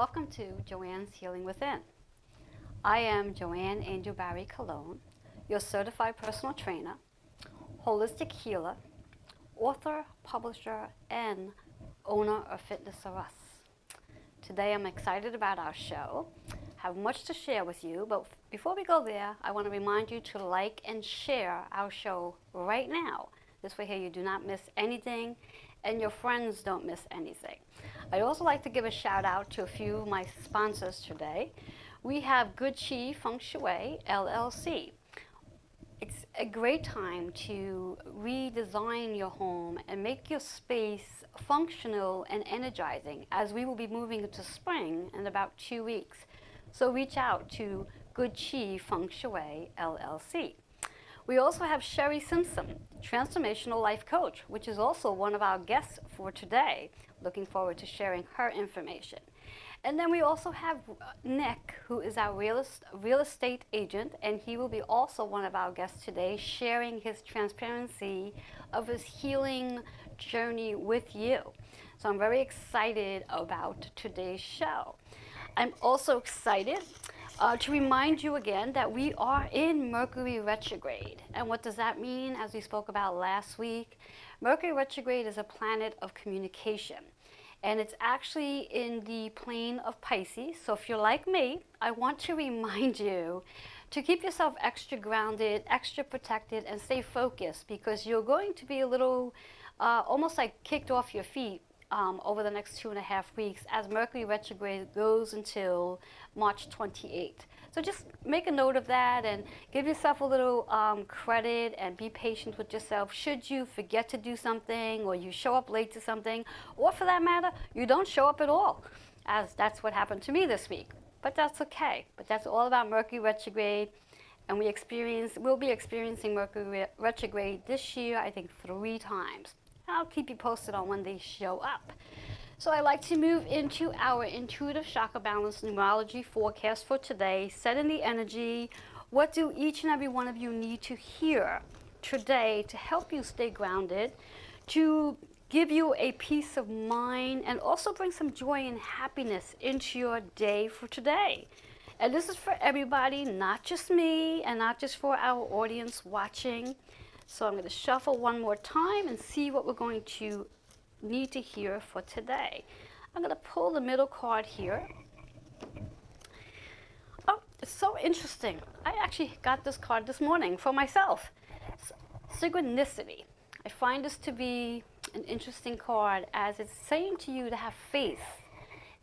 Welcome to Joanne's Healing Within. I am Joanne Angel Barry Cologne, your certified personal trainer, holistic healer, author, publisher, and owner of Fitness R Us. Today I'm excited about our show. Have much to share with you, but before we go there, I want to remind you to like and share our show right now. This way here you do not miss anything and your friends don't miss anything. I'd also like to give a shout out to a few of my sponsors today. We have Good Chi Feng Shui LLC. It's a great time to redesign your home and make your space functional and energizing, as we will be moving into spring in about 2 weeks. So reach out to Good Chi Feng Shui LLC. We also have Sherry Simpson, Transformational Life Coach, which is also one of our guests for today. Looking forward to sharing her information. And then we also have Nick, who is our real estate agent, and he will be also one of our guests today, sharing his transparency of his healing journey with you. So I'm very excited about today's show. I'm also excited to remind you again that we are in Mercury retrograde. And what does that mean? As we spoke about last week, Mercury retrograde is a planet of communication. And it's actually in the plane of Pisces. So if you're like me, I want to remind you to keep yourself extra grounded, extra protected, and stay focused, because you're going to be a little almost like kicked off your feet over the next 2.5 weeks as Mercury retrograde goes until March 28th. So just make a note of that and give yourself a little credit and be patient with yourself should you forget to do something, or you show up late to something, or for that matter, you don't show up at all, as that's what happened to me this week. But that's okay. But that's all about Mercury retrograde. And we'll be experiencing Mercury retrograde this year, I think 3 times. I'll keep you posted on when they show up. So I'd like to move into our intuitive chakra balance numerology forecast for today, setting the energy. What do each and every one of you need to hear today to help you stay grounded, to give you a peace of mind, and also bring some joy and happiness into your day for today? And this is for everybody, not just me, and not just for our audience watching. So I'm going to shuffle one more time and see what we're going to need to hear for today. I'm going to pull the middle card here. Oh, it's so interesting. I actually got this card this morning for myself. Synchronicity. I find this to be an interesting card, as it's saying to you to have faith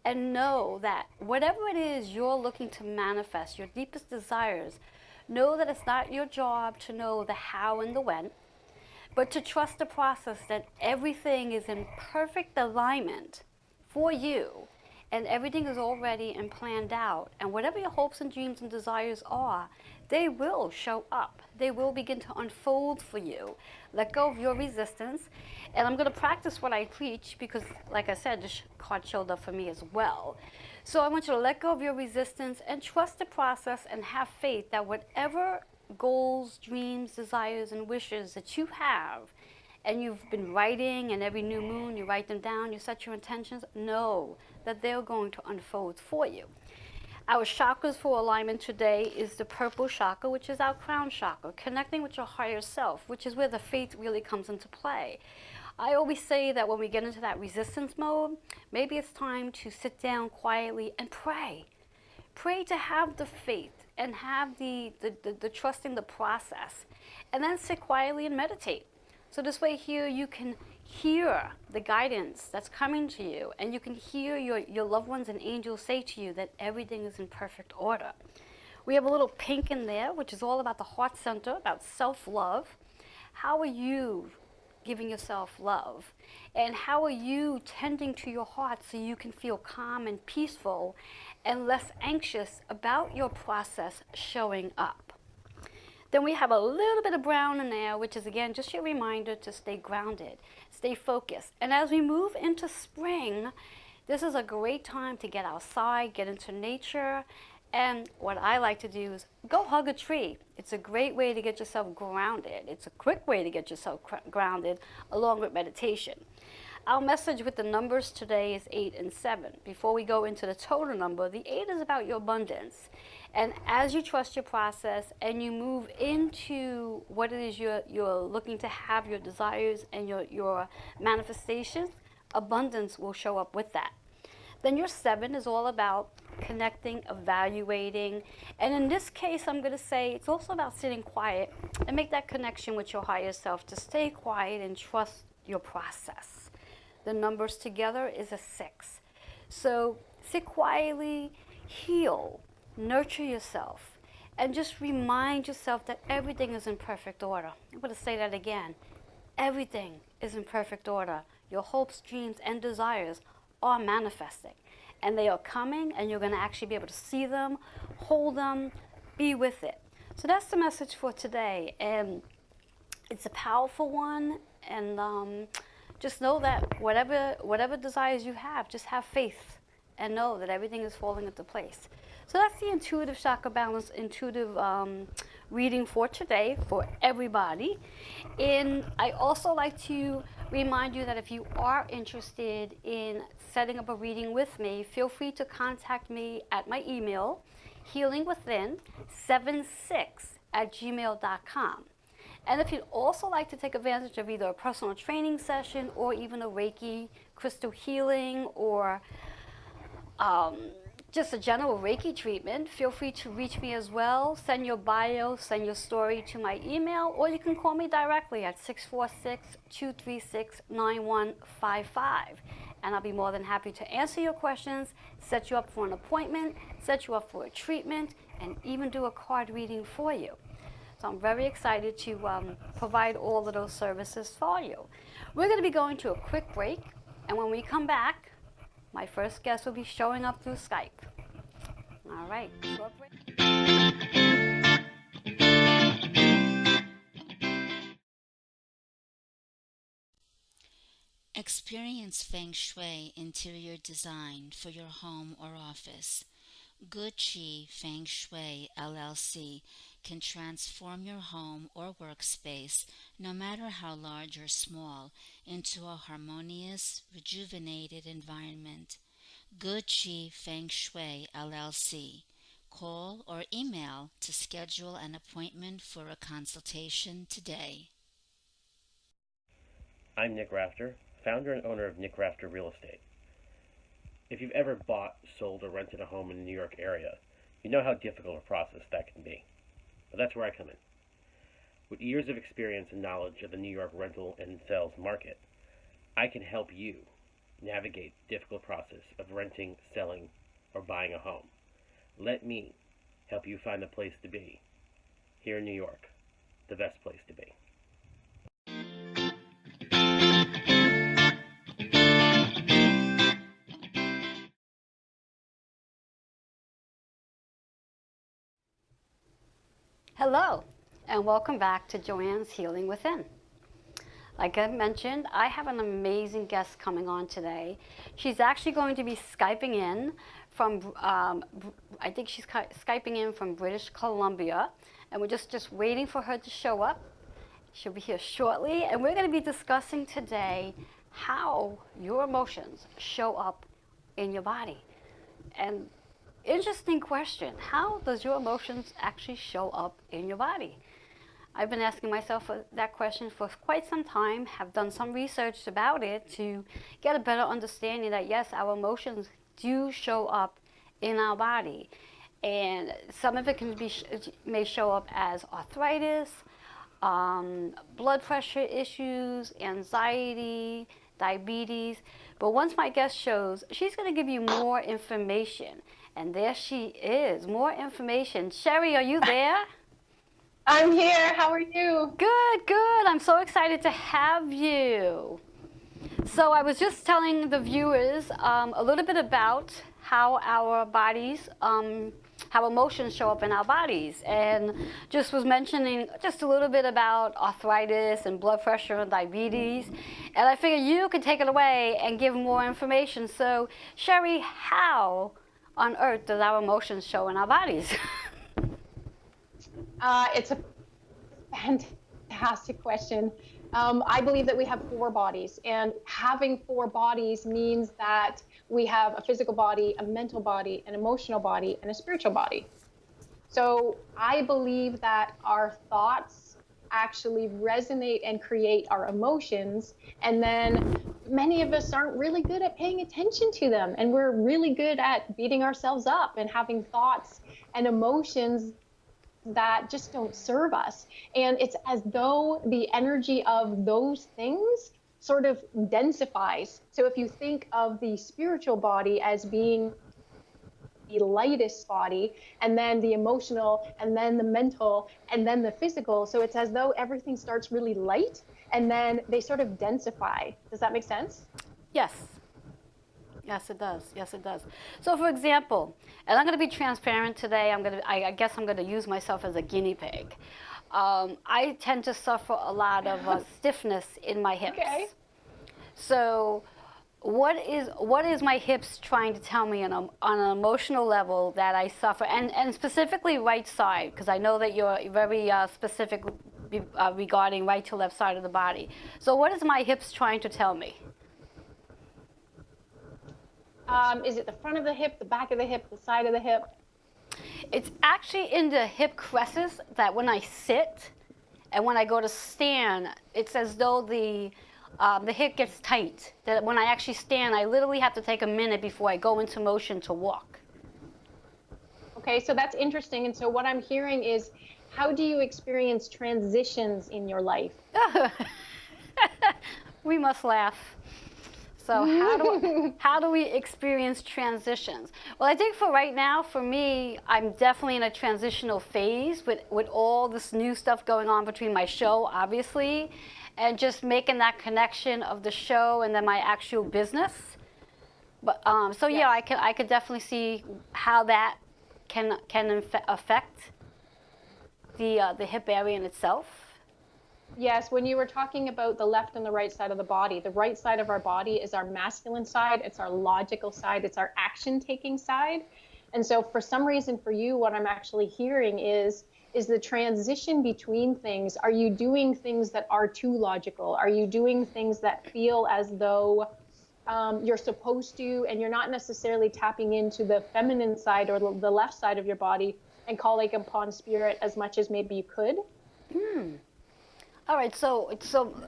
and know that whatever it is you're looking to manifest, your deepest desires, know that it's not your job to know the how and the when, but to trust the process, that everything is in perfect alignment for you, and everything is already and planned out. And whatever your hopes and dreams and desires are, they will show up. They will begin to unfold for you. Let go of your resistance. And I'm going to practice what I preach, because, like I said, this card showed up for me as well. So I want you to let go of your resistance and trust the process, and have faith that whatever goals, dreams, desires, and wishes that you have, and you've been writing, and every new moon you write them down, you set your intentions, know that they're going to unfold for you. Our chakras for alignment today is the purple chakra, which is our crown chakra, connecting with your higher self, which is where the faith really comes into play. I always say that when we get into that resistance mode, maybe it's time to sit down quietly and pray. Pray to have the faith and have the trust in the process, and then sit quietly and meditate. So this way here you can hear the guidance that's coming to you, and you can hear your loved ones and angels say to you that everything is in perfect order. We have a little pink in there, which is all about the heart center, about self-love. How are you giving yourself love? And how are you tending to your heart so you can feel calm and peaceful and less anxious about your process showing up? Then we have a little bit of brown in there, which is, again, just your reminder to stay grounded, stay focused. And as we move into spring, this is a great time to get outside, get into nature. And what I like to do is go hug a tree. It's a great way to get yourself grounded. It's a quick way to get yourself grounded, along with meditation. Our message with the numbers today is 8 and 7. Before we go into the total number, the 8 is about your abundance. And as you trust your process and you move into what it is you're looking to have, your desires and your manifestations, abundance will show up with that. Then your 7 is all about connecting, evaluating. And in this case, I'm going to say it's also about sitting quiet and make that connection with your higher self to stay quiet and trust your process. The numbers together is a 6. So sit quietly, heal, nurture yourself, and just remind yourself that everything is in perfect order. I'm going to say that again. Everything is in perfect order. Your hopes, dreams, and desires are manifesting. And they are coming, and you're going to actually be able to see them, hold them, be with it. So that's the message for today. And it's a powerful one. And just know that whatever desires you have, just have faith and know that everything is falling into place. So that's the intuitive chakra balance, intuitive reading for today for everybody. And I also like to remind you that if you are interested in setting up a reading with me, feel free to contact me at my email, healingwithin76@gmail.com. And if you'd also like to take advantage of either a personal training session or even a Reiki crystal healing or just a general Reiki treatment, feel free to reach me as well. Send your bio, send your story to my email, or you can call me directly at 646-236-9155. And I'll be more than happy to answer your questions, set you up for an appointment, set you up for a treatment, and even do a card reading for you. So I'm very excited to provide all of those services for you. We're going to be going to a quick break, and when we come back, my first guest will be showing up through Skype. All right, short break. Experience Feng Shui interior design for your home or office. Good Chi Feng Shui LLC can transform your home or workspace, no matter how large or small, into a harmonious, rejuvenated environment. Good Chi Feng Shui LLC. Call or email to schedule an appointment for a consultation today. I'm Nick Rafter, founder and owner of Nick Rafter Real Estate. If you've ever bought, sold, or rented a home in the New York area, you know how difficult a process that can be. But that's where I come in. With years of experience and knowledge of the New York rental and sales market, I can help you navigate the difficult process of renting, selling, or buying a home. Let me help you find the place to be. Here in New York, the best place to be. Hello, and welcome back to Joanne's Healing Within. Like I mentioned, I have an amazing guest coming on today. She's actually going to be Skyping in from, I think she's Skyping in from British Columbia, and we're just waiting for her to show up. She'll be here shortly, and we're going to be discussing today how your emotions show up in your body. And interesting question, how does your emotions actually show up in your body? I've been asking myself that question for quite some time, have done some research about it to get a better understanding that yes, our emotions do show up in our body. And some of it may show up as arthritis, blood pressure issues, anxiety, diabetes. But once my guest shows, she's going to give you more information. And there she is, more information. Sherry, are you there? I'm here. How are you? Good, good. I'm so excited to have you. So I was just telling the viewers a little bit about how our bodies, how emotions show up in our bodies, and just was mentioning just a little bit about arthritis and blood pressure and diabetes. And I figured you could take it away and give more information. So Sherry, how on earth does our emotions show in our bodies? It's a fantastic question. I believe that we have four bodies, and having four bodies means that we have a physical body, a mental body, an emotional body, and a spiritual body. So I believe that our thoughts actually resonate and create our emotions. And then many of us aren't really good at paying attention to them. And we're really good at beating ourselves up and having thoughts and emotions that just don't serve us. And it's as though the energy of those things sort of densifies. So if you think of the spiritual body as being the lightest body, and then the emotional, and then the mental, and then the physical. So it's as though everything starts really light and then they sort of densify. Does that make sense? Yes. Yes, it does. Yes, it does. So, for example, and I'm going to be transparent today. I guess I'm going to use myself as a guinea pig. I tend to suffer a lot of stiffness in my hips. Okay. So, what is my hips trying to tell me on an emotional level that I suffer, and specifically right side, because I know that you're very specific regarding right to left side of the body. So, what is my hips trying to tell me? Is it the front of the hip, the back of the hip, the side of the hip? It's actually in the hip creases that when I sit and when I go to stand, it's as though the hip gets tight. That when I actually stand, I literally have to take a minute before I go into motion to walk. Okay, so that's interesting. And so what I'm hearing is, how do you experience transitions in your life? We must laugh. So how do we experience transitions? Well, I think for right now, for me, I'm definitely in a transitional phase with all this new stuff going on between my show, obviously, and just making that connection of the show and then my actual business. But so Yes. yeah, I could definitely see how that can affect the hip area in itself. Yes, when you were talking about the left and the right side of the right side of our body is our masculine side, it's our logical side, it's our action-taking side. And so for some reason for you, what I'm actually hearing is the transition between things. Are you doing things that are too logical? Are you doing things that feel as though you're supposed to, and you're not necessarily tapping into the feminine side or the left side of your body and calling upon spirit as much as maybe you could? All right, so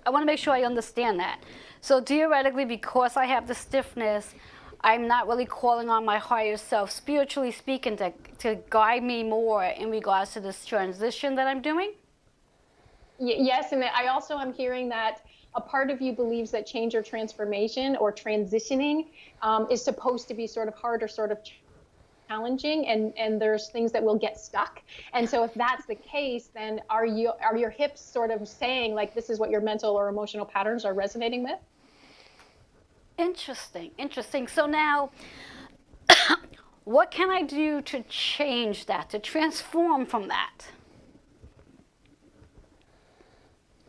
I want to make sure I understand that. So theoretically, because I have the stiffness, I'm not really calling on my higher self, spiritually speaking, to guide me more in regards to this transition that I'm doing? Yes, and I also am hearing that a part of you believes that change or transformation or transitioning is supposed to be sort of hard or sort of challenging, and there's things that will get stuck. And so if that's the case, then are your hips sort of saying like this is what your mental or emotional patterns are resonating with? Interesting. So now, what can I do to change that, to transform from that?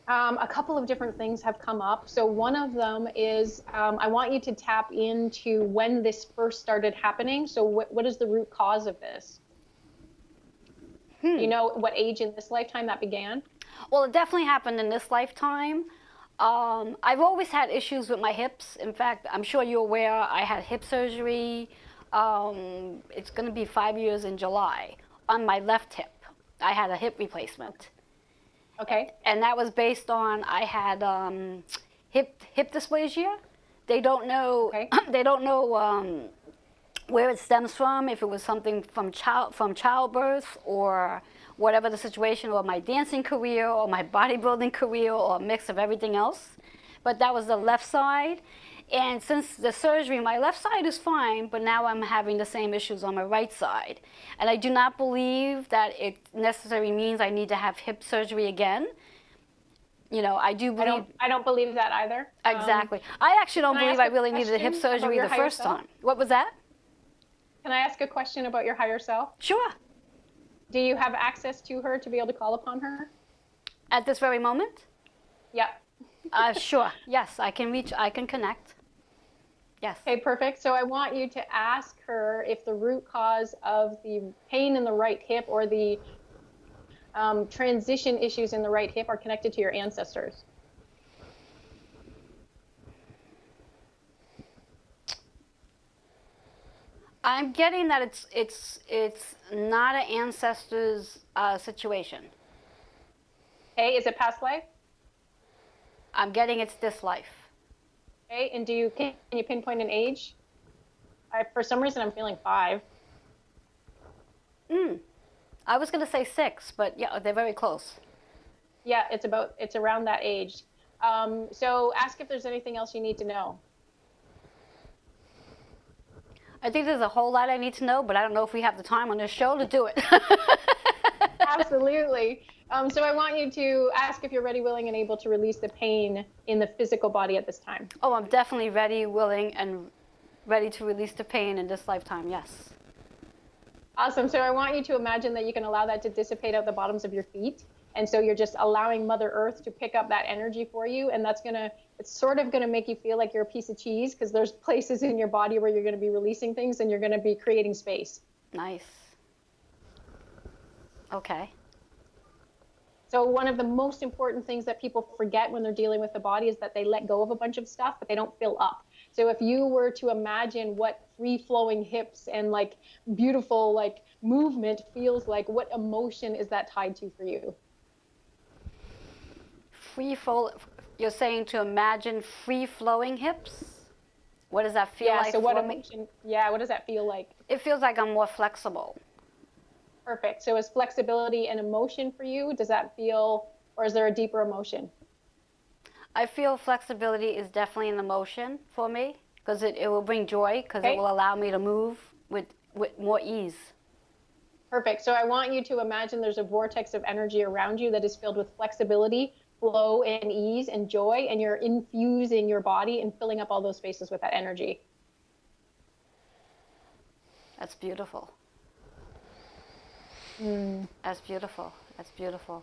A couple of different things have come up. So one of them is I want you to tap into when this first started happening. So what is the root cause of this? Do you know what age in this lifetime that began? Well, it definitely happened in this lifetime. I've always had issues with my hips. In fact, I'm sure you're aware I had hip surgery. It's going to be 5 years in July on my left hip. I had a hip replacement. Okay. And that was based on I had hip dysplasia. They don't know. Okay. They don't know where it stems from. If it was something from childbirth or whatever the situation, or my dancing career, or my bodybuilding career, or a mix of everything else. But that was the left side. And since the surgery, my left side is fine, but now I'm having the same issues on my right side. And I do not believe that it necessarily means I need to have hip surgery again. You know, I do believe... I don't believe that either. Exactly. I actually don't believe I really needed a hip question about surgery your the higher first self? time. What was that? Can I ask a question about your higher self? Sure. Do you have access to her to be able to call upon her? At this very moment? Yep. Sure. Yes, I can connect. Yes. Okay, perfect. So I want you to ask her if the root cause of the pain in the right hip or the transition issues in the right hip are connected to your ancestors. I'm getting that it's not an ancestor's situation. Okay, is it past life? I'm getting it's this life. Okay, and can you pinpoint an age? For some reason, I'm feeling 5. I was gonna say 6, but yeah, they're very close. Yeah, it's around that age. So ask if there's anything else you need to know. I think there's a whole lot I need to know, but I don't know if we have the time on this show to do it. Absolutely. So I want you to ask if you're ready, willing, and able to release the pain in the physical body at this time. Oh, I'm definitely ready, willing, and ready to release the pain in this lifetime, yes. Awesome. So I want you to imagine that you can allow that to dissipate out the bottoms of your feet. And so you're just allowing Mother Earth to pick up that energy for you. And it's sort of gonna make you feel like you're a piece of cheese, because there's places in your body where you're gonna be releasing things and you're gonna be creating space. Nice. Okay. So one of the most important things that people forget when they're dealing with the body is that they let go of a bunch of stuff, but they don't fill up. So if you were to imagine what free-flowing hips and like beautiful like movement feels like, what emotion is that tied to for you? You're saying to imagine free-flowing hips? What does that feel like? So what for me? emotion? What does that feel like? It feels like I'm more flexible. Perfect. So is flexibility an emotion for you? Does that feel, or is there a deeper emotion? I feel flexibility is definitely an emotion for me, because it will bring joy, because Okay. it will allow me to move with more ease. Perfect. So I want you to imagine there's a vortex of energy around you that is filled with flexibility, flow, and ease and joy, and you're infusing your body and filling up all those spaces with that energy. That's beautiful. That's beautiful. That's beautiful.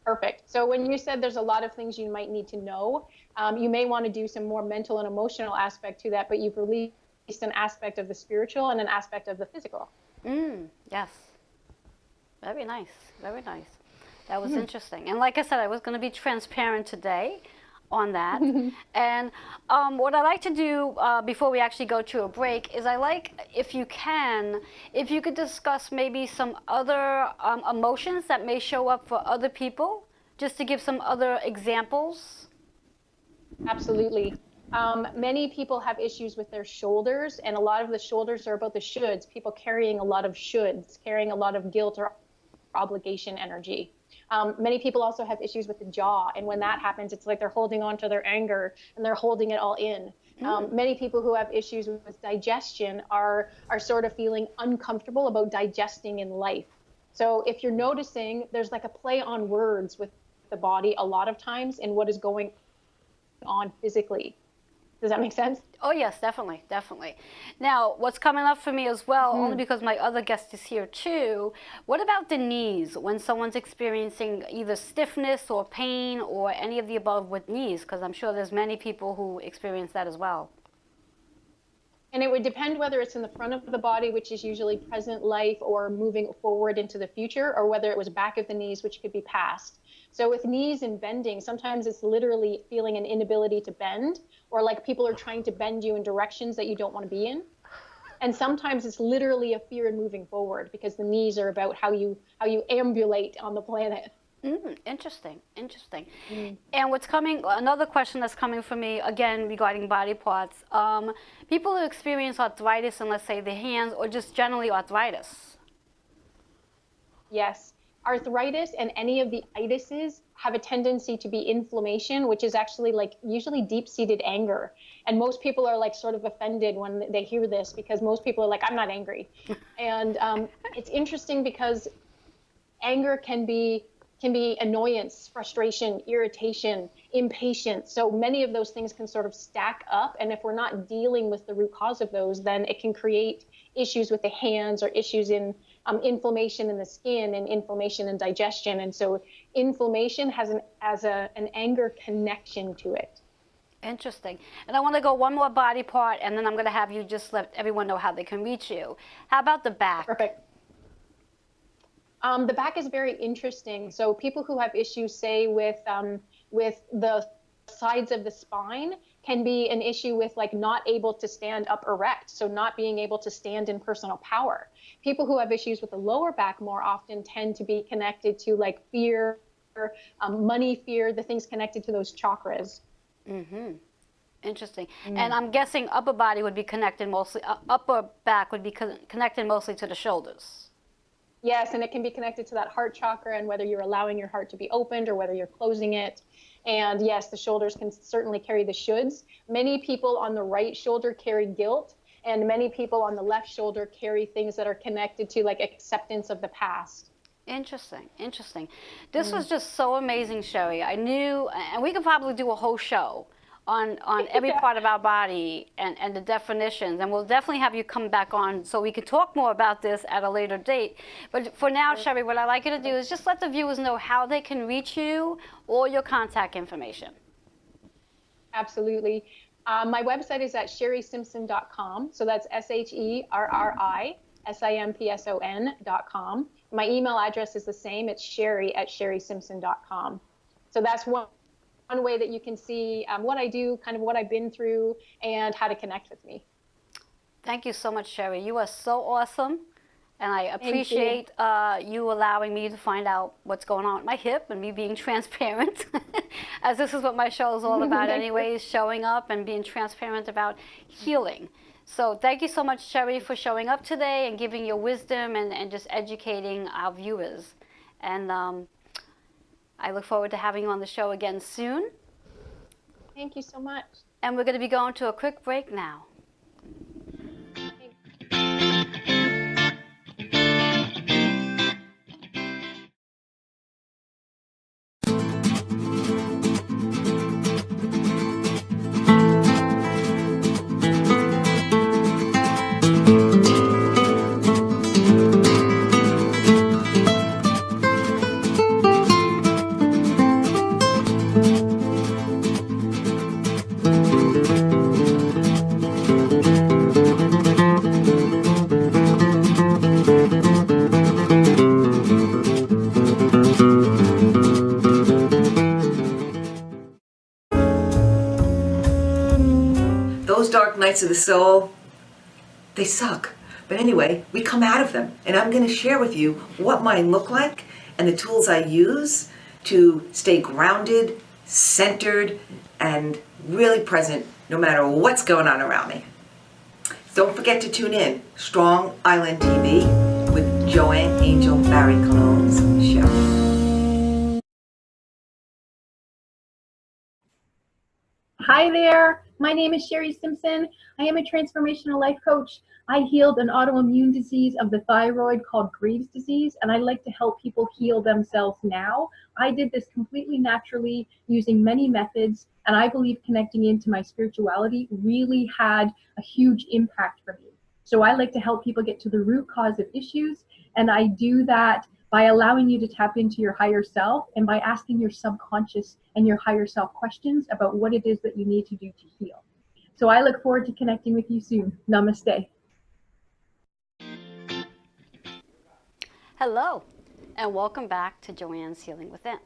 Perfect. So when you said there's a lot of things you might need to know, you may want to do some more mental and emotional aspect to that, but you've released an aspect of the spiritual and an aspect of the physical. Yes. Very nice. Very nice. That was interesting. And like I said, I was going to be transparent today on that. And what I like to do before we actually go to a break is if you could discuss maybe some other emotions that may show up for other people, just to give some other examples. Absolutely. Many people have issues with their shoulders, and a lot of the shoulders are about the shoulds, people carrying a lot of shoulds, carrying a lot of guilt or obligation energy. Many people also have issues with the jaw, and when that happens, it's like they're holding on to their anger and they're holding it all in. Many people who have issues with digestion are sort of feeling uncomfortable about digesting in life. So if you're noticing, there's like a play on words with the body a lot of times in what is going on physically. Does that make sense? Oh yes, definitely, definitely. Now, what's coming up for me as well, only because my other guest is here too, what about the knees when someone's experiencing either stiffness or pain or any of the above with knees? Because I'm sure there's many people who experience that as well. And it would depend whether it's in the front of the body, which is usually present life or moving forward into the future, or whether it was back of the knees, which could be past. So with knees and bending, sometimes it's literally feeling an inability to bend, or like people are trying to bend you in directions that you don't want to be in. And sometimes it's literally a fear in moving forward, because the knees are about how you ambulate on the planet. Interesting, interesting. And another question that's coming for me, again, regarding body parts, people who experience arthritis in, let's say, the hands, or just generally arthritis. Yes. Arthritis and any of the itises have a tendency to be inflammation, which is actually like usually deep-seated anger. And most people are like sort of offended when they hear this, because most people are like, I'm not angry. And it's interesting because anger can be annoyance, frustration, irritation, impatience. So many of those things can sort of stack up. And if we're not dealing with the root cause of those, then it can create issues with the hands, or issues in inflammation in the skin and inflammation in digestion. And so inflammation has an anger connection to it. Interesting. And I want to go one more body part, and then I'm going to have you just let everyone know how they can reach you. How about the back? Perfect. The back is very interesting. So people who have issues, say with the sides of the spine can be an issue with like not able to stand up erect. So not being able to stand in personal power. People who have issues with the lower back more often tend to be connected to like fear, money fear, the things connected to those chakras. Mm-hmm. Interesting. And I'm guessing upper body would be connected mostly, upper back would be connected mostly to the shoulders. Yes, and it can be connected to that heart chakra and whether you're allowing your heart to be opened or whether you're closing it. And yes, the shoulders can certainly carry the shoulds. Many people on the right shoulder carry guilt, and many people on the left shoulder carry things that are connected to like acceptance of the past. Interesting, interesting. This was just so amazing, Sherry. I knew, and we could probably do a whole show on every part of our body and the definitions, and we'll definitely have you come back on so we can talk more about this at a later date. But for now, Sherry, what I'd like you to do is just let the viewers know how they can reach you or your contact information. Absolutely. My website is at sherrysimpson.com. So that's SherrySimpson.com. My email address is the same. It's sherry@sherrysimpson.com. So that's one way that you can see what I do, kind of what I've been through, and how to connect with me. Thank you so much, Sherry. You are so awesome. And I appreciate you allowing me to find out what's going on with my hip and me being transparent, as this is what my show is all about anyways, showing up and being transparent about healing. So thank you so much, Sherry, for showing up today and giving your wisdom and just educating our viewers. And I look forward to having you on the show again soon. Thank you so much. And we're going to be going to a quick break now. Those dark nights of the soul, they suck. But anyway, we come out of them, and I'm going to share with you what mine look like and the tools I use to stay grounded, centered, and really present no matter what's going on around me. Don't forget to tune in, Strong Island TV with Joanne Angel Barry Cologne's show. Hi there, my name is Sherry Simpson. I am a transformational life coach. I healed an autoimmune disease of the thyroid called Graves' disease, and I like to help people heal themselves now. I did this completely naturally using many methods, and I believe connecting into my spirituality really had a huge impact for me. So I like to help people get to the root cause of issues, and I do that by allowing you to tap into your higher self and by asking your subconscious and your higher self questions about what it is that you need to do to heal. So I look forward to connecting with you soon. Namaste. Hello, and welcome back to Joanne's Healing Within.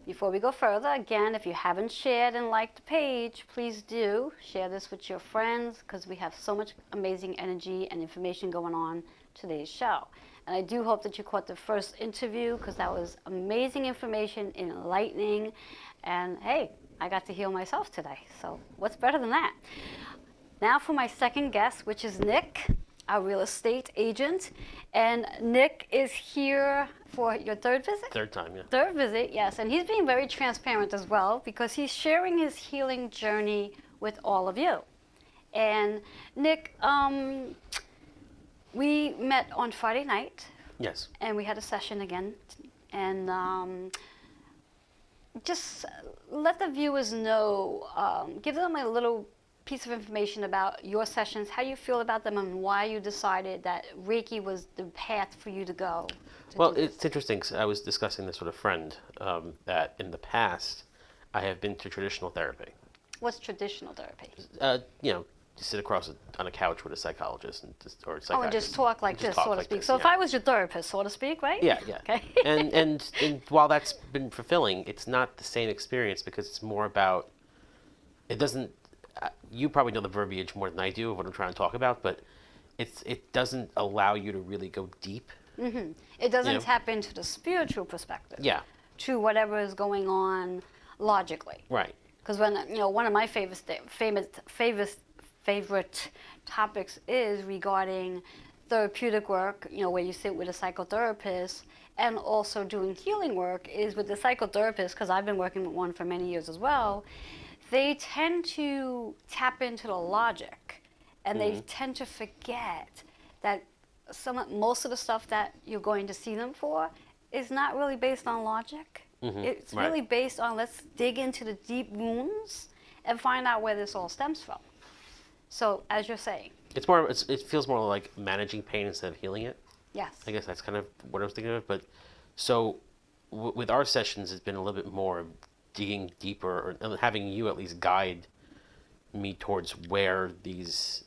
Before we go further, again, if you haven't shared and liked the page, please do share this with your friends because we have so much amazing energy and information going on today's show. And I do hope that you caught the first interview because that was amazing information, enlightening, and hey, I got to heal myself today. So what's better than that? Now for my second guest, which is Nick, our real estate agent. And Nick is here for your third visit? Third time, yeah. Third visit, yes. And he's being very transparent as well because he's sharing his healing journey with all of you. And Nick, we met on Friday night. Yes. And we had a session again. And just let the viewers know, give them a little piece of information about your sessions, how you feel about them, and why you decided that Reiki was the path for you to go. Well, it's interesting 'cause I was discussing this with a friend that in the past I have been to traditional therapy. What's traditional therapy? You know, sit across on a couch with a psychologist and just, or a Oh, psychiatrist. and just talk like just this, talk so to like speak. this, So if yeah. I was your therapist, so to speak, right? Yeah, yeah. Okay. and while that's been fulfilling, it's not the same experience because it's more about, it doesn't, you probably know the verbiage more than I do of what I'm trying to talk about, but it doesn't allow you to really go deep. It doesn't You know? tap into the spiritual perspective. Yeah. To whatever is going on logically. Right. Because when one of my favorite topics is regarding therapeutic work, where you sit with a psychotherapist, and also doing healing work is with the psychotherapist, because I've been working with one for many years as well. They tend to tap into the logic, and they tend to forget that most of the stuff that you're going to see them for is not really based on logic. It's Right. really based on, let's dig into the deep wounds and find out where this all stems from. So, as you're saying, It's more. It feels more like managing pain instead of healing it. yes. I guess that's kind of what I was thinking of. But so with our sessions, it's been a little bit more of digging deeper, or having you at least guide me towards where these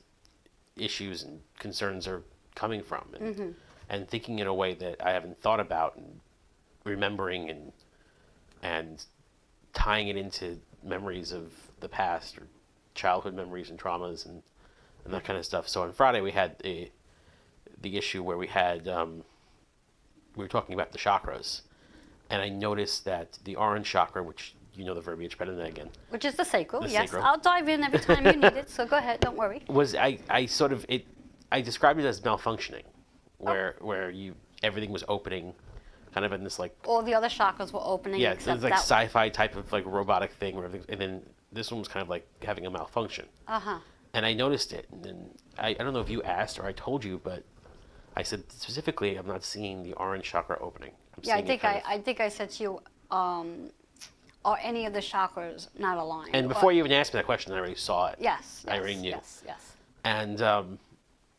issues and concerns are coming from, and thinking in a way that I haven't thought about, and remembering and tying it into memories of the past or childhood memories and traumas and that kind of stuff. So on Friday we had the issue where we had we were talking about the chakras, and I noticed that the orange chakra, which you know the verbiage better than I again, Which is the sacral, The yes. sacral. I'll dive in every time you need it, so go ahead, don't worry. was I sort of I described it as malfunctioning, where everything was opening, kind of in this like All the other chakras were opening, yeah, it's except like that. sci-fi type of like robotic thing, where and then this one was kind of like having a malfunction. Uh-huh. And I noticed it, and then I don't know if you asked or I told you, but I said specifically I'm not seeing the orange chakra opening. I'm Yeah, I seeing it think kind of- I think I said to you, are any of the chakras not aligned? And before you even asked me that question, I already saw it. Yes, I already yes, knew. yes, yes. And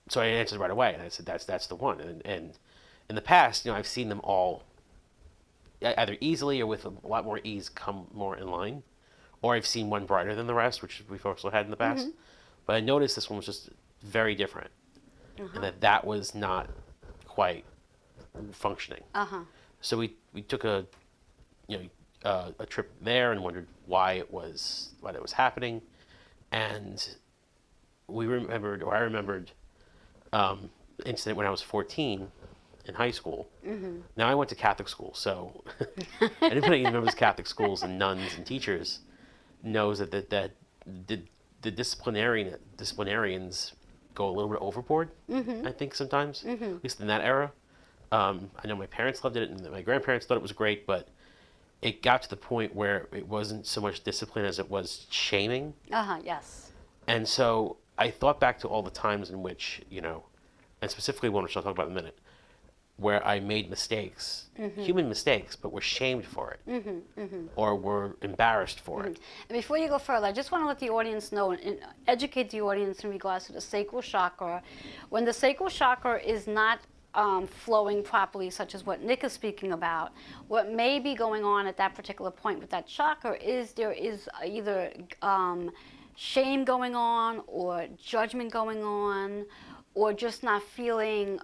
so I answered right away, and I said that's the one. And in the past, I've seen them all either easily or with a lot more ease come more in line, or I've seen one brighter than the rest, which we've also had in the past. But I noticed this one was just very different, and that was not quite functioning. So we took a trip there and wondered why it was happening, and I remembered an incident when I was 14 in high school. Now I went to Catholic school, so anybody who remembers Catholic schools and nuns and teachers knows that the disciplinarians go a little bit overboard. I think sometimes, at least in that era. I know my parents loved it, and my grandparents thought it was great, but it got to the point where it wasn't so much discipline as it was shaming. Yes. And so I thought back to all the times in which, and specifically one which I'll talk about in a minute, where I made mistakes, human mistakes, but were shamed for it, or were embarrassed for it. And before you go further, I just want to let the audience know and educate the audience in regards to the sacral chakra. When the sacral chakra is not flowing properly, such as what Nick is speaking about, what may be going on at that particular point with that chakra is there is either shame going on, or judgment going on, or just not feeling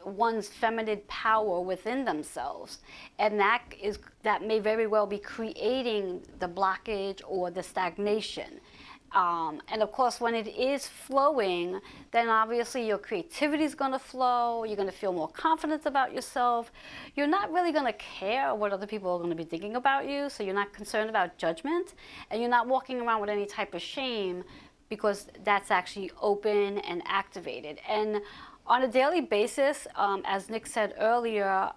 one's feminine power within themselves, and that may very well be creating the blockage or the stagnation. And of course, when it is flowing, then obviously your creativity is going to flow. You're going to feel more confident about yourself. You're not really going to care what other people are going to be thinking about you, so you're not concerned about judgment, and you're not walking around with any type of shame, because that's actually open and activated. And on a daily basis, as Nick said earlier,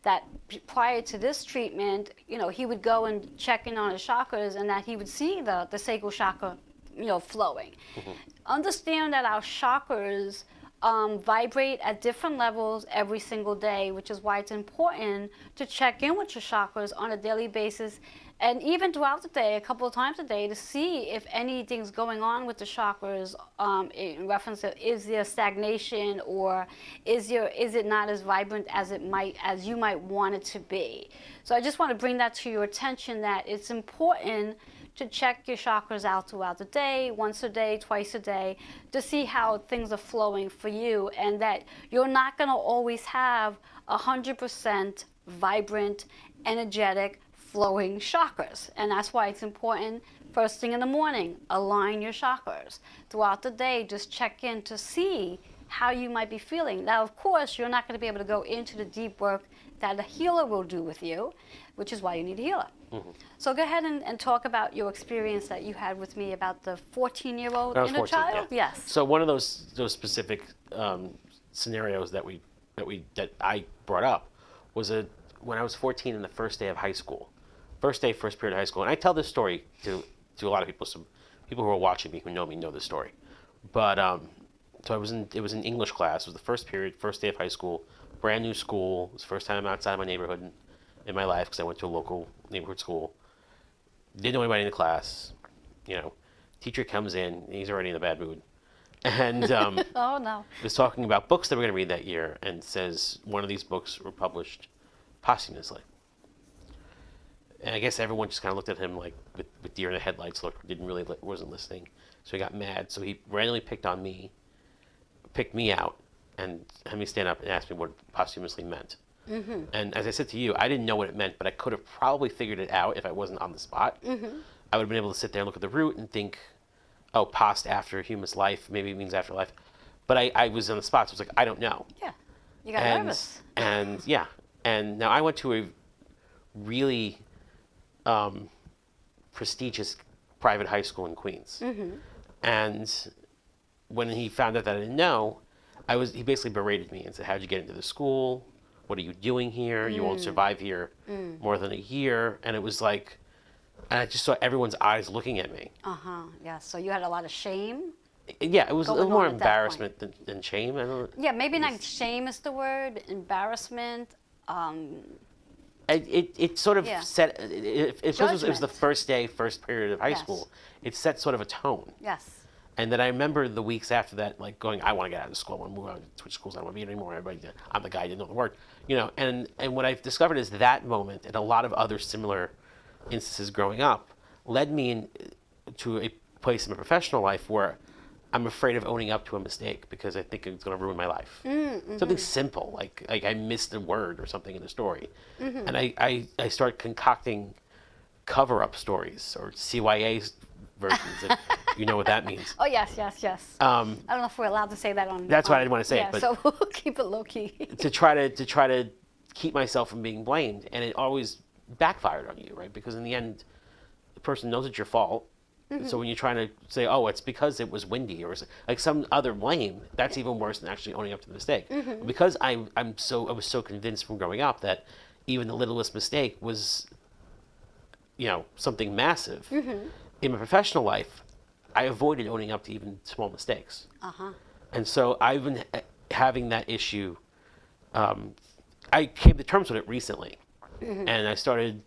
that prior to this treatment, he would go and check in on his chakras, and that he would see the sacral chakra, flowing. Understand that our chakras vibrate at different levels every single day, which is why it's important to check in with your chakras on a daily basis, and even throughout the day, a couple of times a day, to see if anything's going on with the chakras in reference to, is there stagnation, or is it not as vibrant as you might want it to be. So I just want to bring that to your attention, that it's important to check your chakras out throughout the day, once a day, twice a day, to see how things are flowing for you, and that you're not going to always have 100% vibrant, energetic, flowing chakras. And that's why it's important first thing in the morning, align your chakras. Throughout the day, just check in to see how you might be feeling. Now, of course, you're not going to be able to go into the deep work that a healer will do with you, which is why you need a healer. So go ahead and talk about your experience that you had with me about the 14-year-old When I was inner 14, child. yeah. Yes. So one of those specific scenarios that I brought up was when I was 14 in the first day of high school, first period of high school, and I tell this story to a lot of people. Some people who are watching me who know me know this story, but so it was an English class. It was the first period, first day of high school, brand new school. It was the first time outside my neighborhood in my life because I went to a local neighborhood school. Didn't know anybody in the class. You know, teacher comes in, he's already in a bad mood, and Oh no. was talking about books that we're going to read that year, and says one of these books were published posthumously. And I guess everyone just kind of looked at him like with deer in the headlights. Look, wasn't listening, so he got mad. So he randomly picked me out, and had me stand up and ask me what posthumously meant. And as I said to you, I didn't know what it meant, but I could have probably figured it out if I wasn't on the spot. I would have been able to sit there and look at the root and think, oh, post after a human's life, maybe it means afterlife. But I was on the spot, so I was like, I don't know. Yeah. You got nervous. And yeah, and now I went to a really prestigious private high school in Queens. And when he found out that I didn't know, he basically berated me and said, how'd you get into the school? What are you doing here? You won't survive here more than a year. And it was like, and I just saw everyone's eyes looking at me. Yeah. So you had a lot of shame. Yeah, it was a Going little more on at that embarrassment than shame. I don't. Yeah, maybe not shame is the word. Embarrassment. It sort of Yeah. set. Because it was the Judgment. first period of high Yes. school. It set sort of a tone. Yes. And then I remember the weeks after that, like going, I want to get out of school. I want to move on to switch schools. I don't want to be here anymore. I'm the guy who didn't know the word, you know. And what I've discovered is that moment and a lot of other similar instances growing up led me to a place in my professional life where I'm afraid of owning up to a mistake because I think it's going to ruin my life. Something simple, like I missed a word or something in the story. And I start concocting cover-up stories or CYA versions, if you know what that means. Oh yes. I don't know if we're allowed to say that on. That's why I didn't want to say yeah, it, but so we'll keep it low key. to try to keep myself from being blamed, and it always backfired on you, right? Because in the end, the person knows it's your fault. So when you're trying to say, oh, it's because it was windy or like some other blame, that's even worse than actually owning up to the mistake. Because I was so convinced from growing up that even the littlest mistake was, you know, something massive. In my professional life, I avoided owning up to even small mistakes. And so I've been having that issue. I came to terms with it recently, and I started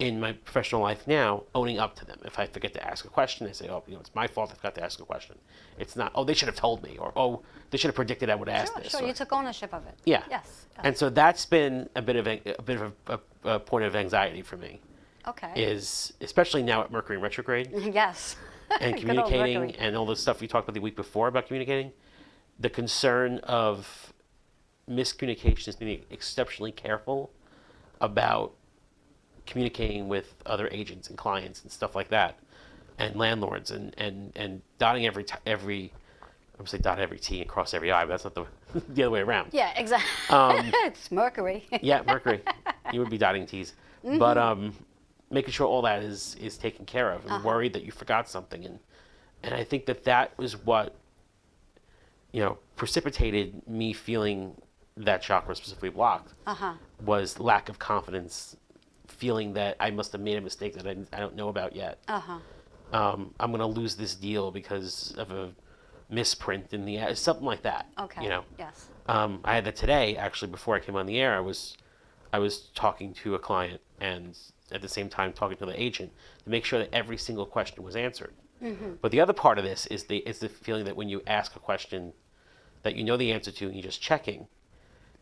in my professional life now owning up to them. If I forget to ask a question, I say, oh, you know, it's my fault I forgot to ask a question. It's not, oh, they should have told me, or oh, they should have predicted I would ask this. Sure. Or, You took ownership of it. yeah. Yes. And so that's been a bit of a point of anxiety for me. Okay. Is especially now at Mercury retrograde. Yes. And Good old communicating Mercury. and all the stuff we talked about the week before about communicating, the concern of miscommunication is being exceptionally careful about communicating with other agents and clients and stuff like that, and landlords and dotting every I'm gonna say dot every T and cross every I, but that's not the other way around. Yeah, exactly. It's Mercury. Yeah, Mercury. You would be dotting T's, but making sure all that is taken care of, and worried that you forgot something, and I think that was what, you know, precipitated me feeling that chakra specifically blocked. Was lack of confidence, feeling that I must have made a mistake that I don't know about yet. I'm gonna lose this deal because of a misprint in the ad, something like that. Okay. You know. Yes. I had that today actually. Before I came on the air, I was talking to a client and at the same time talking to the agent to make sure that every single question was answered. But the other part of this is the feeling that when you ask a question that you know the answer to and you're just checking,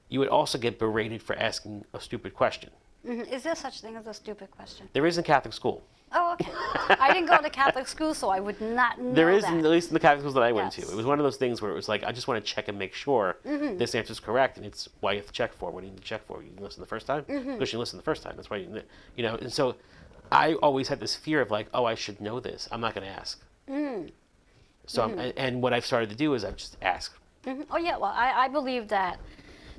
you would also get berated for asking a stupid question. Is there such thing as a stupid question? There is in Catholic school. Oh, okay. I didn't go to Catholic school, so I would not know There is, that. at least in the Catholic schools that I went Yes. to. It was one of those things where it was like, I just want to check and make sure this answer is correct, and it's why you have to check for. What do you need to check for? You didn't listen the first time? Because you didn't listen the first time. That's why you didn't, and so I always had this fear of like, oh, I should know this. I'm not going to ask. So, and what I've started to do is I've just asked. Oh, yeah. Well, I believe that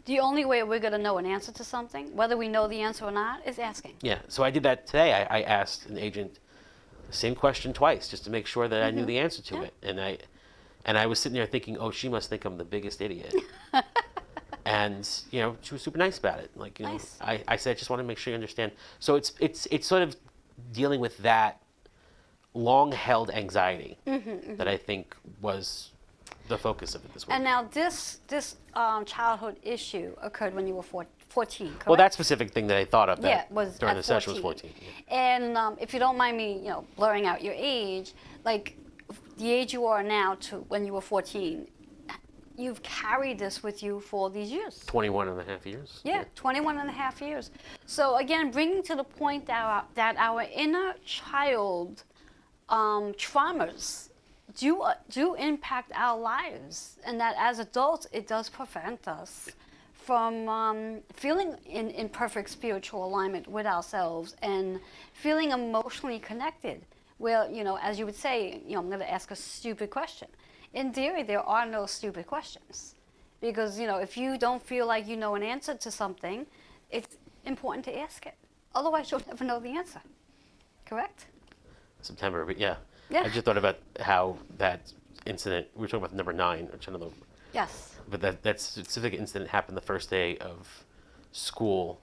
the only way we're going to know an answer to something, whether we know the answer or not, is asking. Yeah, so I did that today. I asked an agent the same question twice just to make sure that I knew the answer to it. And I was sitting there thinking, oh, she must think I'm the biggest idiot. And she was super nice about it. Like, Nice. I said, I just want to make sure you understand. So it's sort of dealing with that long-held anxiety that I think was the focus of it this week. And now this childhood issue occurred when you were 14, correct? Well, that specific thing that I thought of Yeah, was during at the session was 14. 14. Yeah. And if you don't mind me, blurring out your age, like the age you are now to when you were 14, you've carried this with you for these years. 21 and a half years. Yeah, 21 and a half years. So again, bringing to the point that our inner child traumas do impact our lives, and that as adults, it does prevent us from feeling in perfect spiritual alignment with ourselves and feeling emotionally connected. Well, as you would say, I'm going to ask a stupid question. In theory, there are no stupid questions. Because, if you don't feel like you know an answer to something, it's important to ask it. Otherwise, you'll never know the answer. Correct? September, but yeah. Yeah. I just thought about how that incident, we were talking about number 9, which I don't know, Yes. but that specific incident happened the first day of school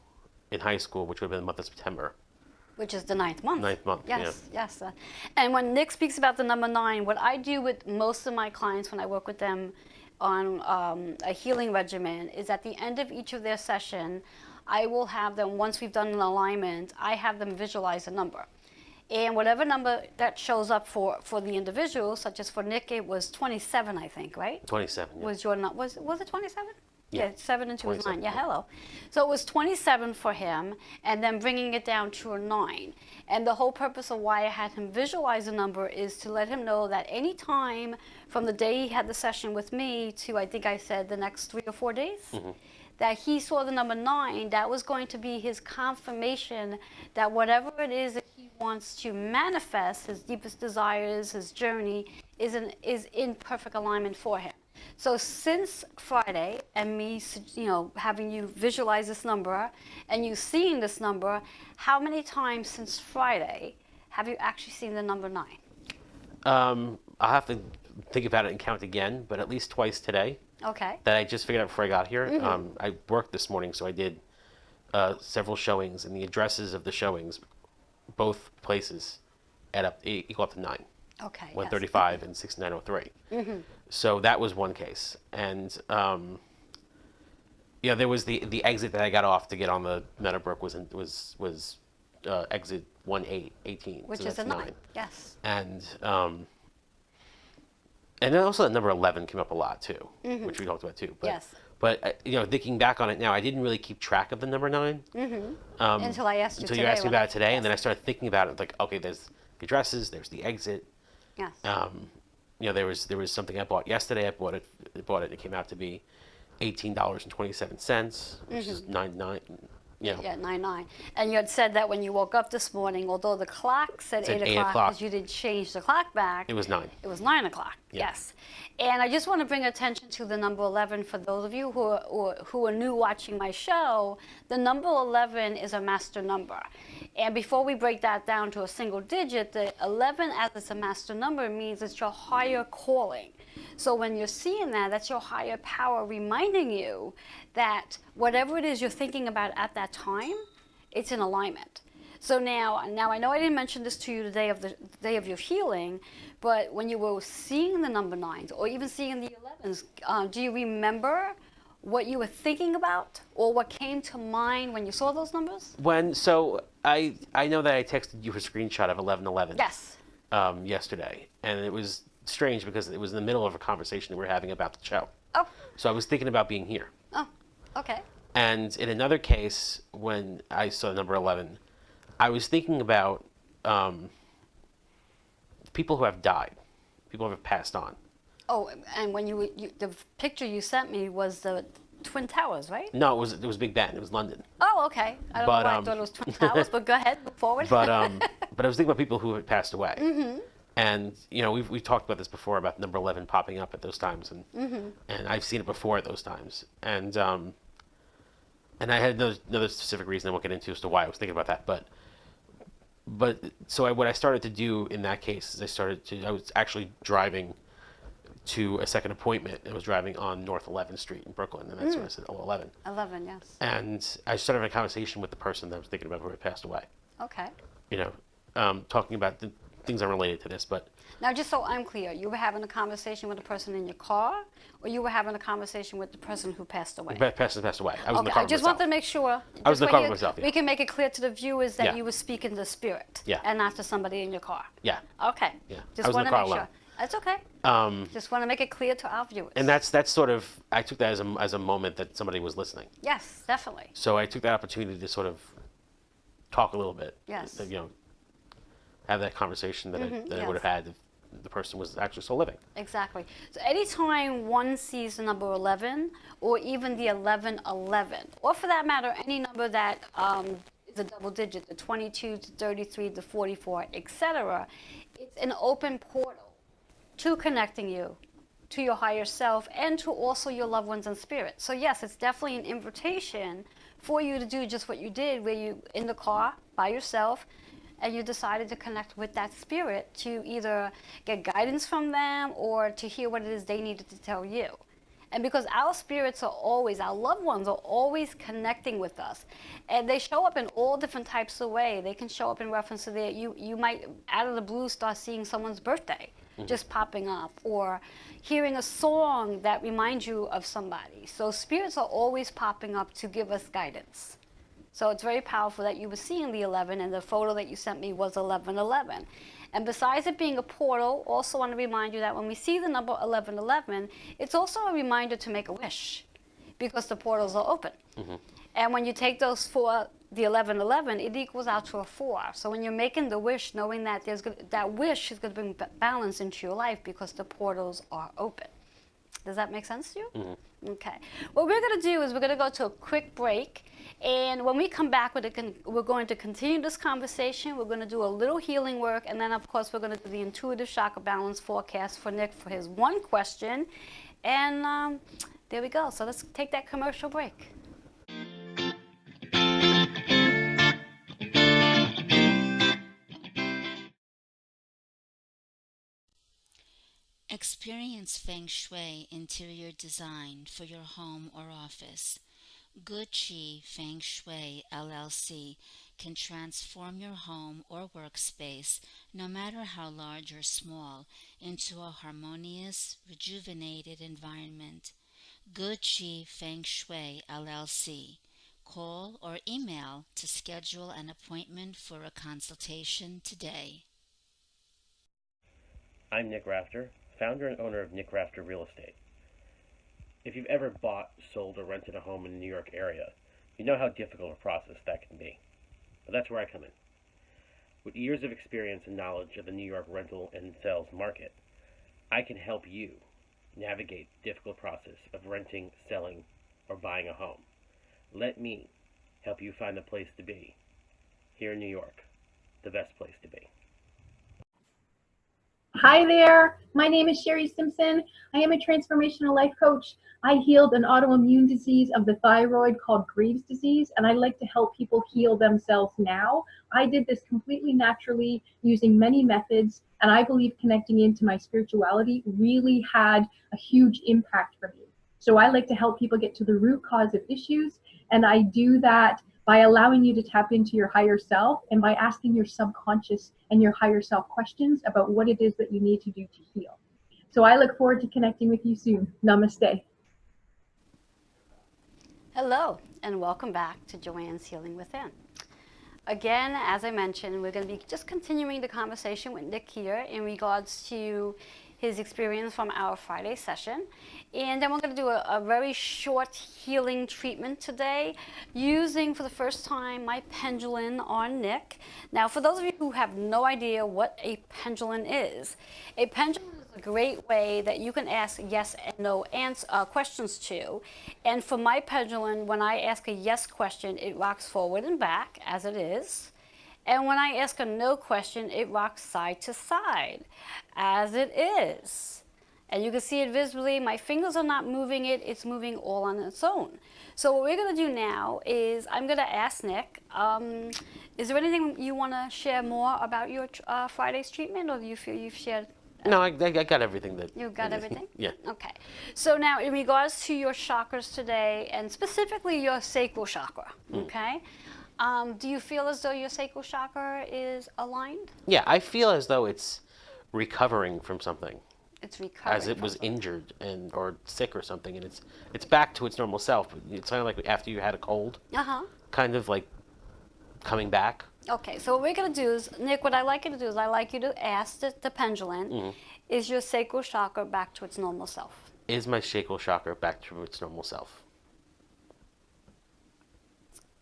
in high school, which would have been the month of September. Which is the 9th month. 9th month, Yes, yes. And when Nick speaks about the number 9, what I do with most of my clients when I work with them on a healing regimen is at the end of each of their session, I will have them, once we've done an alignment, I have them visualize a number. And whatever number that shows up for the individual, such as for Nick, it was 27, I think, right? 27, yeah. Was your was it 27? Yeah. 7 and 2 is 9. 27, Yeah, yeah. hello. So it was 27 for him, and then bringing it down to a 9. And the whole purpose of why I had him visualize a number is to let him know that any time from the day he had the session with me to, I think I said, the next 3 or 4 days, that he saw the number 9, that was going to be his confirmation that whatever it is that he wants to manifest, his deepest desires, his journey, is in perfect alignment for him. So since Friday, and me, having you visualize this number, and you seeing this number, how many times since Friday have you actually seen the number 9? I'll have to think about it and count again, but at least twice today. Okay. That I just figured out before I got here. I worked this morning, so I did several showings, and the addresses of the showings, both places, equal up to 9. Okay. yes. 135 and 6903. So that was one case, and there was the exit that I got off to get on the Meadowbrook was exit 1818, Which so is a that's 9. Yes. And then also that number 11 came up a lot too, which we talked about too. But, Yes. But thinking back on it now, I didn't really keep track of the number 9 Until I asked you until today. you asked me when about I- it today, yes. and then I started thinking about it. Like, okay, there's the addresses, there's the exit. Yes. There was something I bought yesterday. I bought it. It came out to be $18.27, which is 99. Yeah, 9/9. And you had said that when you woke up this morning, although the clock said Said 8 8 o'clock, o'clock. because you did change the clock back. It was 9. It was 9 o'clock. Yeah. Yes. And I just want to bring attention to the number 11 for those of you who are new watching my show. The number 11 is a master number. And before we break that down to a single digit, the 11 as it's a master number means it's your higher calling. So when you're seeing that, that's your higher power reminding you that whatever it is you're thinking about at that time, it's in alignment. So now I know I didn't mention this to you the day of your healing, but when you were seeing the number 9s or even seeing the 11s, do you remember what you were thinking about or what came to mind when you saw those numbers? I know that I texted you a screenshot of 1111. Yes. Yesterday, and it was strange because it was in the middle of a conversation that we were having about the show. Oh. So I was thinking about being here. Oh. Okay. And in another case, when I saw number 11, I was thinking about people who have died, people who have passed on. Oh, and when the picture you sent me was the Twin Towers, right? No, it was Big Ben. It was London. Oh, okay. I don't But, know why I thought it was Twin Towers, but go ahead, move forward. But I was thinking about people who had passed away. And we've talked about this before about number 11 popping up at those times, and I've seen it before at those times. And I had another specific reason I won't get into as to why I was thinking about that. But so what I started to do in that case is I was actually driving to a second appointment. I was driving on North 11th Street in Brooklyn, and that's when I said, 11. 11, yes. And I started having a conversation with the person that I was thinking about who had passed away. Okay. Talking about the things unrelated to this, but Now, just so I'm clear, you were having a conversation with the person in your car, or you were having a conversation with the person who passed away? passed away. I was in the Okay, car I with just myself. wanted to make sure. I was in the just car where with myself, yeah. We can make it clear to the viewers that Yeah. you were speaking to spirit, Yeah. and not to somebody in your car. Yeah. Okay. Yeah. I Just was in want the to car make alone. sure. That's okay. Just want to make it clear to our viewers. And that's sort of, I took that as a moment that somebody was listening. Yes, definitely. So I took that opportunity to sort of talk a little bit. Yes. Have that conversation that I yes. would have had if the person was actually still living. Exactly. So anytime one sees the number 11, or even the 1111, or for that matter, any number that is a double digit, the 22 to 33 to 44, etc., it's an open portal to connecting you to your higher self and to also your loved ones in spirit. So yes, it's definitely an invitation for you to do just what you did, where you in the car by yourself, and you decided to connect with that spirit to either get guidance from them or to hear what it is they needed to tell you. And because our spirits are always, our loved ones are always connecting with us. And they show up in all different types of ways. They can show up in reference to you might, out of the blue, start seeing someone's birthday just popping up, or hearing a song that reminds you of somebody. So spirits are always popping up to give us guidance. So it's very powerful that you were seeing the 11, and the photo that you sent me was 1111. And besides it being a portal, also want to remind you that when we see the number 1111, it's also a reminder to make a wish, because the portals are open. And when you take those four, the 1111, it equals out to a 4. So when you're making the wish, knowing that that wish is going to bring balance into your life because the portals are open. Does that make sense to you? Okay. What we're going to do is we're going to go to a quick break. And when we come back, we're going to continue this conversation. We're going to do a little healing work. And then, of course, we're going to do the intuitive chakra balance forecast for Nick for his one question. And there we go. So let's take that commercial break. Experience Feng Shui interior design for your home or office. Good Chi Feng Shui LLC can transform your home or workspace, no matter how large or small, into a harmonious, rejuvenated environment. Good Chi Feng Shui LLC. Call or email to schedule an appointment for a consultation today. I'm Nick Rafter, founder and owner of Nick Rafter Real Estate. If you've ever bought, sold, or rented a home in the New York area, you know how difficult a process that can be. But that's where I come in. With years of experience and knowledge of the New York rental and sales market, I can help you navigate the difficult process of renting, selling, or buying a home. Let me help you find the place to be. Here in New York, the best place to be. Hi there, my name is Sherry Simpson. I am a transformational life coach. I healed an autoimmune disease of the thyroid called Graves' disease, and I like to help people heal themselves now. I did this completely naturally using many methods, and I believe connecting into my spirituality really had a huge impact for me. So I like to help people get to the root cause of issues, and I do that by allowing you to tap into your higher self and by asking your subconscious and your higher self questions about what it is that you need to do to heal. So I look forward to connecting with you soon. Namaste. Hello, and welcome back to Joanne's Healing Within. Again, as I mentioned, we're going to be just continuing the conversation with Nick here in regards to his experience from our Friday session. And then we're going to do a very short healing treatment today using for the first time my pendulum on Nick. Now, for those of you who have no idea what a pendulum is a great way that you can ask yes and no questions to. And for my pendulum, when I ask a yes question, it rocks forward and back as it is. And when I ask a no question, it rocks side to side as it is. And you can see it visibly. My fingers are not moving it. It's moving all on its own. So what we're going to do now is I'm going to ask Nick, is there anything you want to share more about your Friday's treatment, or do you feel you've shared? No, I got everything that. You got everything? Yeah. Okay. So now in regards to your chakras today, and specifically your sacral chakra, okay? Do you feel as though your sacral chakra is aligned? Yeah, I feel as though it's recovering from something. It's recovering. As it from was something. injured or sick or something, and it's back to its normal self. It's kind of like after you had a cold, kind of like coming back. Okay, so what we're going to do is, Nick, what I like you to do is I like you to ask the pendulum, is your sacral chakra back to its normal self? Is my sacral chakra back to its normal self?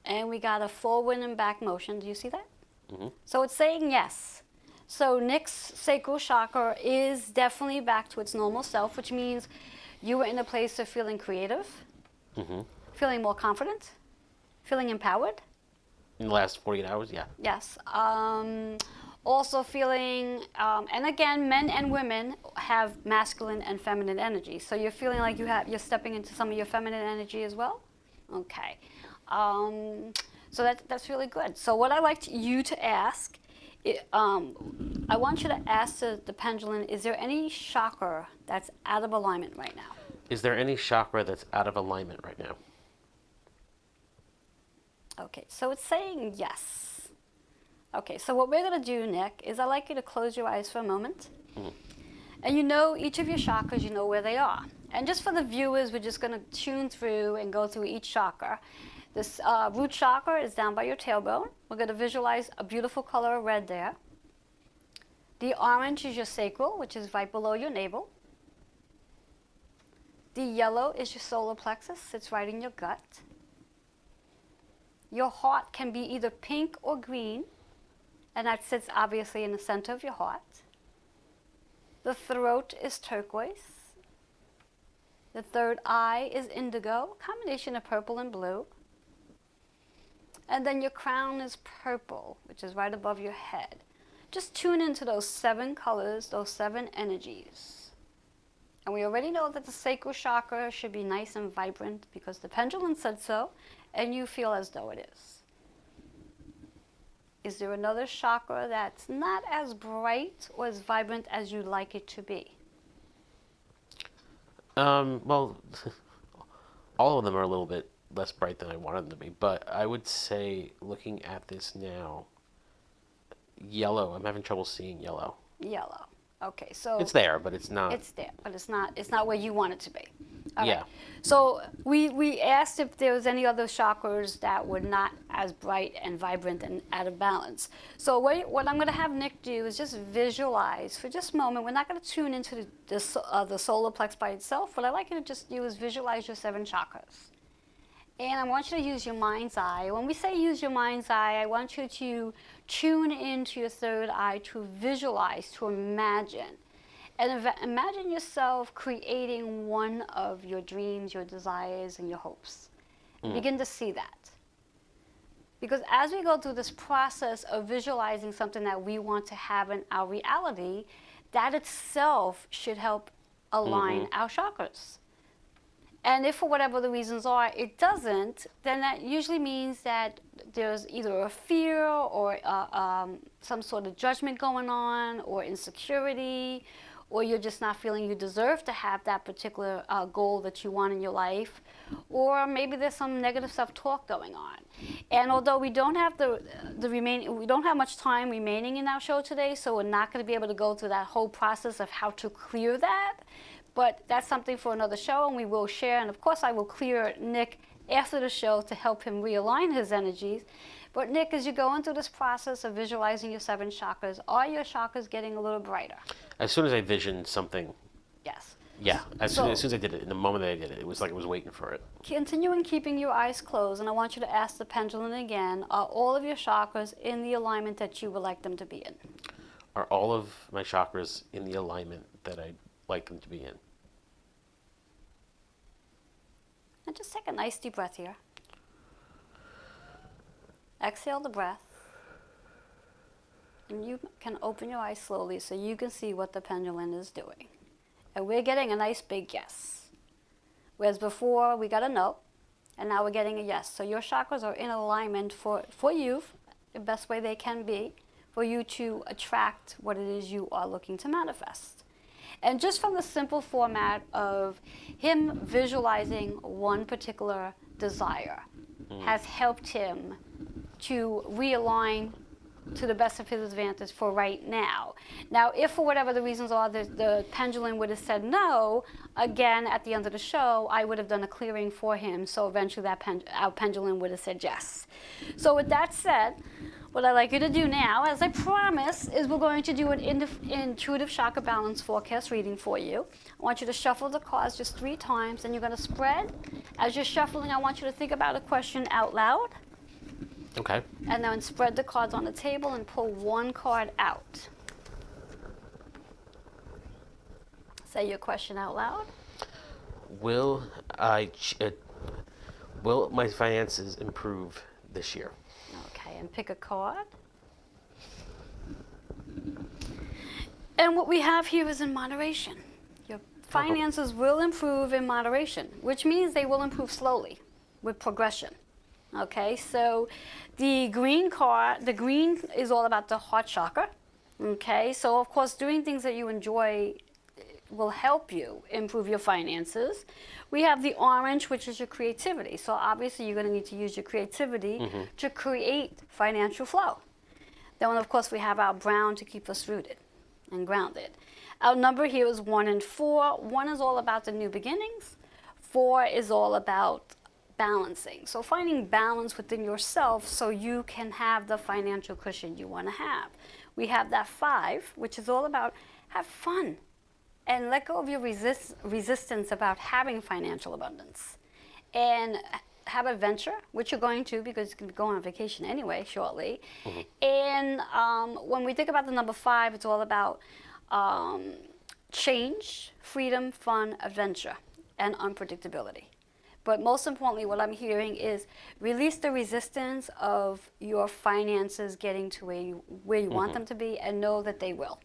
And we got a forward and back motion. Do you see that? So it's saying yes. So Nick's sacral chakra is definitely back to its normal self, which means you were in a place of feeling creative, feeling more confident, feeling empowered. In the last 48 hours, yeah. Yes. Also feeling, and again, men and women have masculine and feminine energy. So you're feeling like you're stepping into some of your feminine energy as well? Okay. So that's really good. So what I like you to ask, I want you to ask the pendulum, is there any chakra that's out of alignment right now? Is there any chakra that's out of alignment right now? Okay, so it's saying yes. Okay, so what we're going to do, Nick, is I'd like you to close your eyes for a moment. And you know each of your chakras, you know where they are. And just for the viewers, we're just going to tune through and go through each chakra. This root chakra is down by your tailbone. We're going to visualize a beautiful color of red there. The orange is your sacral, which is right below your navel. The yellow is your solar plexus, sits right in your gut. Your heart can be either pink or green, and that sits obviously in the center of your heart. The throat is turquoise. The third eye is indigo, combination of purple and blue. And then your crown is purple, which is right above your head. Just tune into those 7 colors, those 7 energies. And we already know that the sacral chakra should be nice and vibrant because the pendulum said so, and you feel as though it is. Is there another chakra that's not as bright or as vibrant as you'd like it to be? Well, all of them are a little bit less bright than I wanted them to be, but I would say, looking at this now, yellow. I'm having trouble seeing yellow. Yellow. Okay, so it's there, but it's not. It's there, but it's not where you want it to be. All yeah. Right. So we asked if there was any other chakras that were not as bright and vibrant and out of balance. So what I'm going to have Nick do is just visualize for just a moment. We're not going to tune into the solar plex by itself. What I'd like you to just do is visualize your 7 chakras. And I want you to use your mind's eye. When we say use your mind's eye, I want you to tune into your third eye to visualize, to imagine. And imagine yourself creating one of your dreams, your desires, and your hopes. Begin to see that. Because as we go through this process of visualizing something that we want to have in our reality, that itself should help align our chakras. And if for whatever the reasons are, it doesn't, then that usually means that there's either a fear or some sort of judgment going on or insecurity, or you're just not feeling you deserve to have that particular goal that you want in your life, or maybe there's some negative self-talk going on. And although we don't have we don't have much time remaining in our show today, so we're not going to be able to go through that whole process of how to clear that. But that's something for another show, and we will share. And of course, I will clear Nick after the show to help him realign his energies. But Nick, as you're going through this process of visualizing your 7 chakras, are your chakras getting a little brighter? As soon as I visioned something, Yes. yeah, as soon as I did it, in the moment that I did it, it was like I was waiting for it. Continuing keeping your eyes closed, and I want you to ask the pendulum again, are all of your chakras in the alignment that you would like them to be in? Are all of my chakras in the alignment that I'd like them to be in? And just take a nice deep breath here. Exhale the breath. And you can open your eyes slowly so you can see what the pendulum is doing. And we're getting a nice big yes. Whereas before we got a no, and now we're getting a yes. So your chakras are in alignment for you, the best way they can be, for you to attract what it is you are looking to manifest. And just from the simple format of him visualizing one particular desire has helped him to realign to the best of his advantage for right now. Now, if for whatever the reasons are, the pendulum would have said no, again, at the end of the show, I would have done a clearing for him, so eventually our pendulum would have said yes. So with that said, what I'd like you to do now, as I promised, is we're going to do an intuitive chakra balance forecast reading for you. I want you to shuffle the cards just 3 times, and you're going to spread. As you're shuffling, I want you to think about a question out loud. Okay. And then spread the cards on the table and pull 1 card out. Say your question out loud. Will my finances improve this year? Okay, and pick a card. And what we have here is in moderation. Your finances will improve in moderation, which means they will improve slowly with progression. Okay, so the green is all about the heart chakra. Okay, so of course doing things that you enjoy will help you improve your finances. We have the orange, which is your creativity. So obviously you're going to need to use your creativity to create financial flow. Then of course we have our brown to keep us rooted and grounded. Our number here is 1 and 4. 1 is all about the new beginnings. 4 is all about balancing. So finding balance within yourself so you can have the financial cushion you want to have. We have that 5, which is all about have fun and let go of your resistance about having financial abundance. And have adventure, which you're going to because you're going to go on vacation anyway shortly. And when we think about the number 5, it's all about change, freedom, fun, adventure, and unpredictability. But most importantly, what I'm hearing is release the resistance of your finances getting to where you want them to be, and know that they will.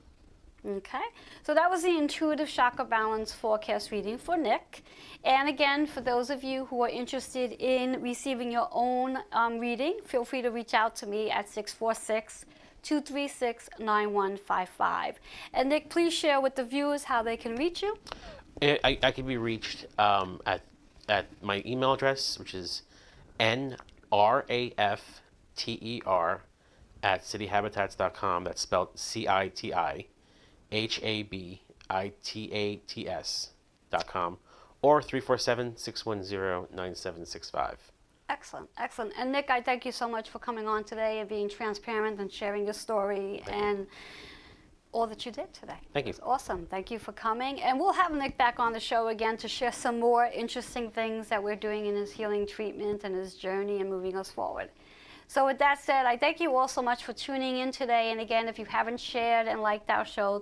Okay, so that was the intuitive chakra balance forecast reading for Nick. And again, for those of you who are interested in receiving your own reading, feel free to reach out to me at 646-236-9155. And Nick, please share with the viewers how they can reach you. I can be reached at my email address, which is nrafter@cityhabitats.com. That's spelled CITIHABITATS.com, or 347-610-9765. Excellent, excellent. And Nick, I thank you so much for coming on today and being transparent and sharing your story and all that you did today. Thank you. It's awesome. Thank you for coming. And we'll have Nick back on the show again to share some more interesting things that we're doing in his healing treatment and his journey and moving us forward. So with that said, I thank you all so much for tuning in today. And again, if you haven't shared and liked our show,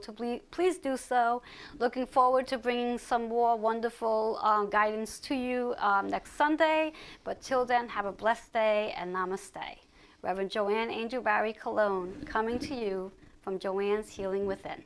please do so. Looking forward to bringing some more wonderful guidance to you next Sunday. But till then, have a blessed day and namaste. Reverend Joanne Angel Barry Cologne coming to you from Joanne's Healing Within.